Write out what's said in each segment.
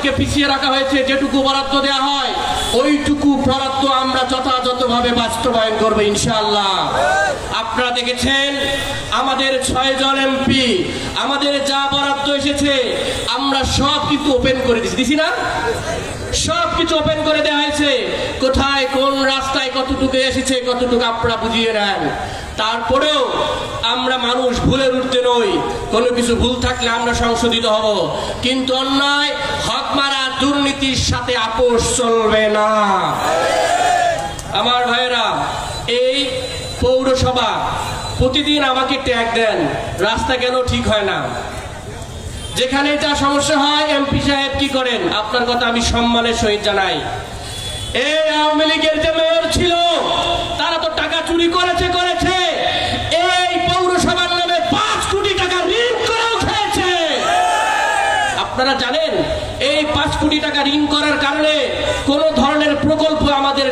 আমাদেরকে পিছিয়ে রাখা হয়েছে। যেটুকু বরাদ্দ দেওয়া হয় ওইটুকু বরাদ্দ আমরা যথাযথভাবে বাস্তবায়ন করবো ইনশাআল্লাহ। আপনারা দেখেছেন আমাদের 6 জন এমপি আমাদের যা বরাদ্দ এসেছে আমরা সব কিছু ওপেন করে দিছি না? সব কিছু ওপেন করে দেওয়া হয়েছে। কোথায় কোন রাস্তায় কতটুকু এসেছে কতটুকু আপনারা বুঝিয়ে নেন। তারপরেও আমরা মানুষ, ভুলের ঊর্ধ্বে নই। কোনো কিছু ভুল থাকলে আমরা সংশোধিত হব, কিন্তু অন্যায়, হক মারা, দুর্নীতির সাথে আপোষ চলবে না। আমার ভাইয়েরা, এই পৌরসভা প্রতিদিন আমাকে ট্যাগ দেন, রাস্তা কেন ঠিক হয় না। যেখানে যা সমস্যা হয় এমপি সাহেব কি করেন? আপনার কথা আমি সম্মানের সহিত জানাই। এই আওয়ামী লীগের যে মেয়র ছিল তারা তো টাকা চুরি করেছে। এই পৌরসভার নামে 5 কোটি টাকা ঋণ করেও খেয়েছে। আপনারা জানেন এই 5 কোটি টাকা ঋণ করার কারণে কোন ধরনের প্রকল্প আমাদের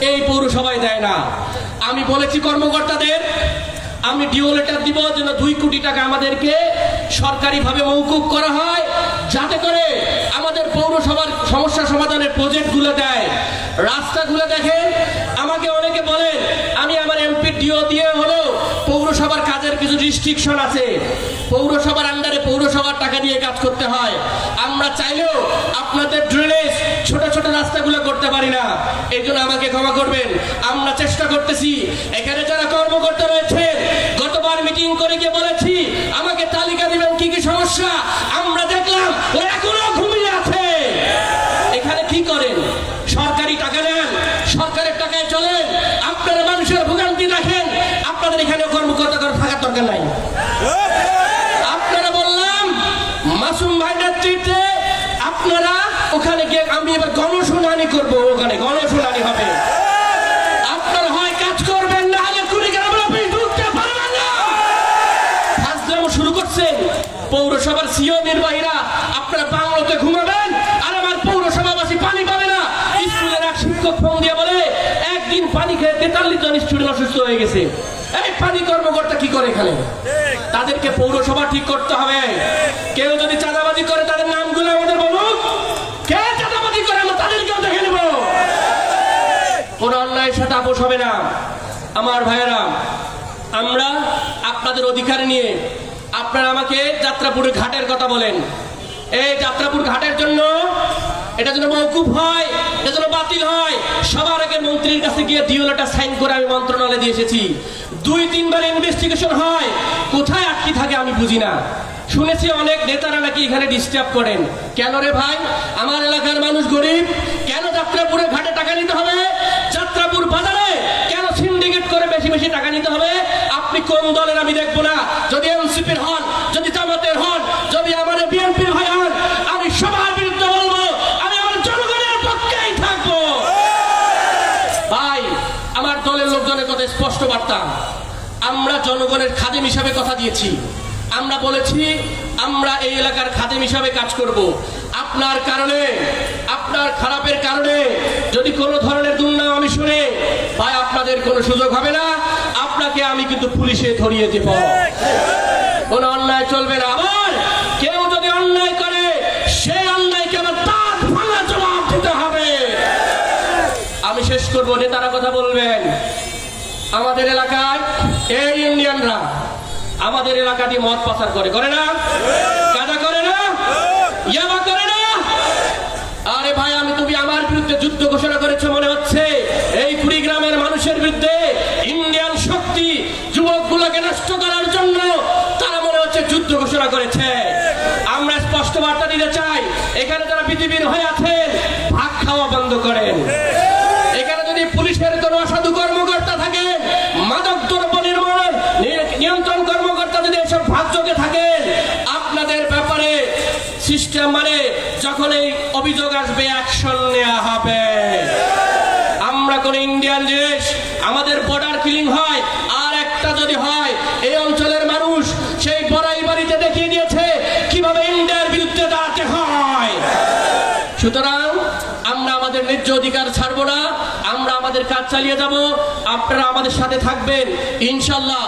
এই পৌরসভায় দেয় না। আমি বলেছি কর্মকর্তাদের, আমি ডিও লেটার দিব যেন 2 কোটি টাকা আমাদেরকে সরকারিভাবে মওকুফ করা হয়, যাতে করে আমাদের পৌরসভার সমস্যা সমাধানের প্রজেক্টগুলো দেয়। রাস্তাগুলো দেখেন, আমাকে অনেকে বলেন আমি আমার এমপি ডিও দিয়ে হলো পৌরসভার কাজের কিছু রিস্ট্রিকশন আছে, পৌরসভার আন্ডারে পৌরসভার টাকা দিয়ে কাজ করতে হয়। আমরা চাইলেও আপনাদের ড্রেনেজ, ছোট ছোট রাস্তাগুলো করতে পারি না, এই জন্য আমাকে ক্ষমা করবেন। আমরা চেষ্টা করতেছি। এখানে যারা কর্মকর্তা রয়েছে, গতবার মিটিং করে গিয়ে বলেছি আমাকে তালিকা দিবেন কি কি সমস্যা। আমরা দেখলাম ও এখনো ঘুমিয়ে আছে। এখানে কি করেন? সরকারি টাকা নেন, সরকারের টাকায় চলেন, আপনারা মানুষের ভোগান্তি দেখেন। আপনাদের এখানে কর্মকর্তা থাকার দরকার নাই। আপনারা বললাম মাসুম ভাই নেতৃত্বে আপনারা ওখানে গিয়ে, আমি এবার গণশুনানি করবো, ওখানে গণশুনানি হবে। আপনারা হয় কাজ করবেন, না হলে কুড়িগ্রামের অফিস ঢুকতে পারবেন না। ফাজলামো শুরু করছেন পৌরসভার সিও নির্বাহীরা। আপনারা বাংলাতে ঘুমাবেন আর আমার পৌরসভাবাসী পানি পাবে না। স্কুলের এক শিক্ষক ফোন দিয়ে বলে একদিন পানি খেয়ে 43 জন স্টুডেন্ট অসুস্থ হয়ে গেছে। এই পানি কর্মকর্তা কি করে এখানে? তাদেরকে পৌরসভা ঠিক করতে হবে। কেউ যদি চাঁদাবাজি করে তাদের নামগুলো আমাদের বলুন, কে চাঁদাবাজি করে আমরা তাদেরকেও দেখে নেব। কোন অন্যায়ের সাথে আপোষ হবে না। আমার ভাইয়েরা, আমরা আপনাদের অধিকার নিয়ে, আপনারা আমাকে যাত্রাপুরের ঘাটের কথা বলেন। এই যাত্রাপুর ঘাটের জন্য এটা যেন মওকুফ হয়, এটা যেন বাতিল হয়। সবার আগে মন্ত্রীর কাছে গিয়ে ডিও লেটার সাইন করে আমি মন্ত্রণালয়ে দিয়ে এসেছি। 2-3 বার ইনভেস্টিগেশন হয়, কোথায় আটকে থাকে আমি বুঝি না। শুনেছি অনেক নেতারা নাকি এখানে ডিস্টার্ব করেন। কেন রে ভাই? আমার এলাকার মানুষ গরিব, কেন যাত্রাপুরের ঘাটে টাকা নিতে হবে? যাত্রাপুর বাজারে কেন সিন্ডিকেট করে বেশি বেশি টাকা নিতে হবে? আপনি কোন দলের আমি দেখবো না। যদি এনসিপির হন, যদি জামাতের হন, যদি আমাদের বিএনপির ভাই হন, আমি সবার বিরুদ্ধে বলবো, আমি আমার জনগণের পক্ষেই থাকবো। ভাই, আমার দলের লোকজনের কথা স্পষ্ট বার্তা, আমরা জনগণের খাদেম হিসাবে কথা দিয়েছি। আমরা বলেছি আমরা এই এলাকার খাদেম হিসাবে কাজ করব। আপনার কারণে, আপনার খারাপের কারণে যদি কোনো ধরনের দুর্নাম আমি শুনে, ভাই আপনাদের কোনো সুযোগ হবে না। আপনাকে আমি কিন্তু পুলিশে ধরিয়ে দেব। কোনো অন্যায় চলবে না। আবার কেউ যদি অন্যায় করে, সেই অন্যায়কে আমার দাঁত ভাঙা জবাব দিতে হবে। আমি শেষ করব, নেতারা কথা বলবেন। আমাদের এলাকায় এই ইন্ডিয়ানরা আমাদের এলাকা দিয়ে মদ পাচার করে না? গাঁজা করে না? ইয়াবা করে না? আরে ভাই, তুমি আমার বিরুদ্ধে যুদ্ধ ঘোষণা করেছো মনে হচ্ছে। এই কুড়িগ্রামের মানুষের বিরুদ্ধে ইন্ডিয়ান শক্তি যুবকগুলোকে নষ্ট করার জন্য তারা মনে হচ্ছে যুদ্ধ ঘোষণা করেছে। আমরা স্পষ্ট বার্তা দিতে চাই, এখানে যারা বিজেপির হয়ে আছেন, ভাগ খাওয়া বন্ধ করেন। এখানে যদি পুলিশের কোনো অসাধু কর্মকর্তা থাকে, মাদক দ্রব্য নিয়ন্ত্রণ কর্মকর্তা যদি এসব ভাগযোগে থাকেন, আপনাদের ব্যাপারে সিস্টেম মানে যখন এই অভিযোগ আসবে অ্যাকশন নেওয়া হবে। আমরা কোন ইন্ডিয়ান জিনিস, আমাদের বর্ডার কিলিং হয় আর একটা যদি হয়, এই অঞ্চলের মানুষ সেই বড়াই বাড়িতে দেখিয়ে দিয়েছে কিভাবে ইন্ডিয়ার বিরুদ্ধে দাঁড়াতে হয়। সুতরাং আমরা আমাদের ন্যায্য অধিকার ছাড়বো না। আমরা আমাদের কাজ চালিয়ে যাব। আপনারা আমাদের সাথে থাকবেন ইনশাল্লাহ।